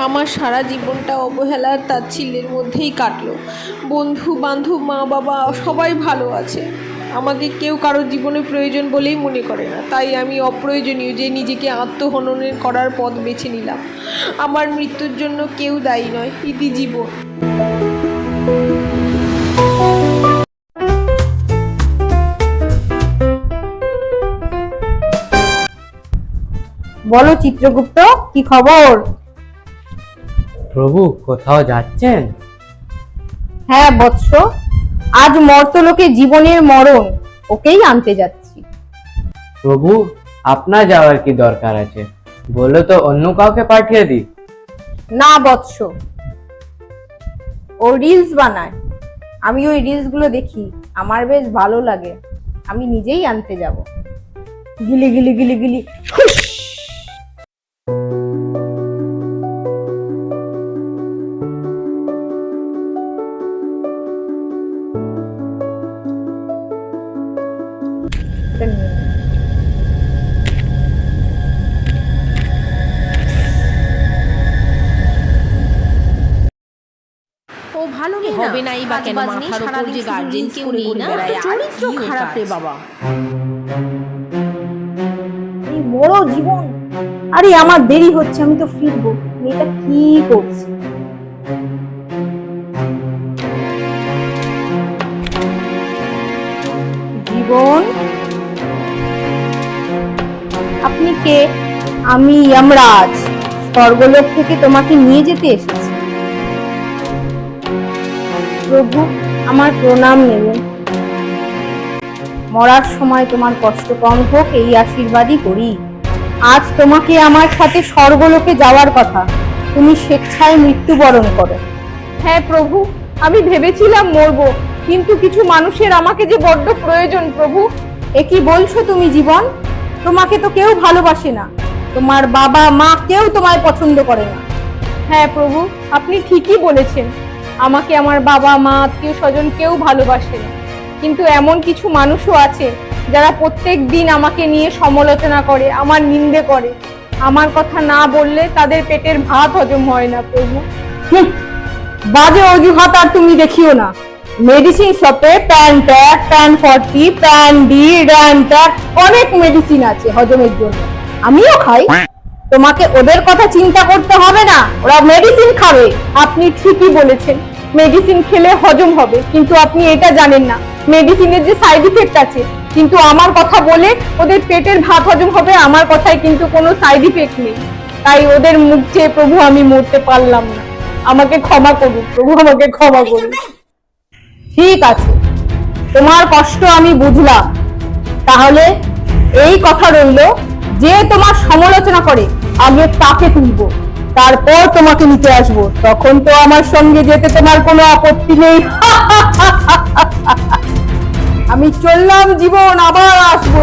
আমার সারা জীবনটা অবহেলার তাচ্ছিল্যের মধ্যেই কাটলো। বন্ধু বান্ধব মা বাবা সবাই ভালো আছে, আমাকে কেউ কারোর জীবনে প্রয়োজন বলেই মনে করে না। তাই আমি অপ্রয়োজনীয় যে নিজেকে আত্মহননের করার পথ বেছে নিলাম। আমার মৃত্যুর জন্য কেউ দায়ী নয়, ইতি জীবন। বলো চিত্রগুপ্ত, কি খবর? প্রভু, কোথাও যাচ্ছেন? হ্যাঁ বৎস, আজ মর্তলোকে জীবনের মরণ, ওকেই আনতে যাচ্ছি। প্রভু, আপনার যাওয়ার কি দরকার আছে? বলো তো অন্য কাউকে পাঠিয়ে দিই। না বৎস, ও রিলস বানায়, আমি ওই রিলস গুলো দেখি, আমার বেশ ভালো লাগে, আমি নিজেই আনতে যাব। গিলি গিলি গিলি গিলি হুস। এটা নিয়ে নে। ও ভালো মেয়ে না, হবে নাই বা কেন, মাথার উপর যে গার্জেন কেউ নেই না, চরিত্র খারাপ রে বাবা। এই মরো জীবন। আরে আমার দেরি হচ্ছে, আমি তো ফিরবো। মেয়েটা কি করছে? জীবন, আপনি কে? আমি যমরাজ, স্বর্গলোক থেকে তোমাকে নিয়ে যেতে এসেছি। প্রভু, আমার প্রণাম নেবেন। মরার সময় তোমার কষ্ট কম হোক এই আশীর্বাদই করি। আজ তোমাকে আমার সাথে স্বর্গলোকে যাওয়ার কথা, তুমি স্বেচ্ছায় মৃত্যুবরণ করো। হ্যাঁ প্রভু, আমি ভেবেছিলাম মরবো, কিন্তু কিছু মানুষের আমাকে যে বড্ড প্রয়োজন প্রভু। এ কি বলছো তুমি জীবন? তোমাকে তো কেউ ভালোবাসে না, তোমার বাবা মা কেউ তোমায় পছন্দ করে না। হ্যাঁ প্রভু, আপনি ঠিকই বলেছেন, আমাকে আমার বাবা মা আত্মীয় স্বজন কেউ ভালোবাসে না, কিন্তু এমন কিছু মানুষও আছে যারা প্রত্যেক দিন আমাকে নিয়ে সমালোচনা করে, আমার নিন্দে করে। আমার কথা না বললে তাদের পেটের ভাত হজম হয় না প্রভু। বাজে অজুহাত আর তুমি দেখিও না। মেডিসিন শপে প্যান্ট্যাক, প্যান 40, প্যান ডি, ড্যান্টাক, অনেক মেডিসিন আছে হজমের জন্য, আমিও খাই। তোমাকে ওদের কথা চিন্তা করতে হবে না, ওরা মেডিসিন খাবে। আপনি ঠিকই বলেছেন, মেডিসিন খেলে হজম হবে, কিন্তু আপনি এটা জানেন না মেডিসিনের যে সাইড ইফেক্ট আছে। কিন্তু আমার কথা বলে ওদের পেটের ভাত হজম হবে, আমার কথায় কিন্তু কোনো সাইড ইফেক্ট নেই। তাই ওদের মুখ চেয়ে প্রভু আমি মরতে পারলাম না, আমাকে ক্ষমা করুন প্রভু, আমাকে ক্ষমা করুন। ঠিক আছে, তোমার কষ্ট আমি বুঝলাম। তাহলে এই কথা রইল, যে তোমার সমালোচনা করে আগে তাকে তুলবো, তারপর তোমাকে নিতে আসবো। তখন তো আমার সঙ্গে যেতে তোমার কোনো আপত্তি নেই। আমি চললাম জীবন, আবার আসবো।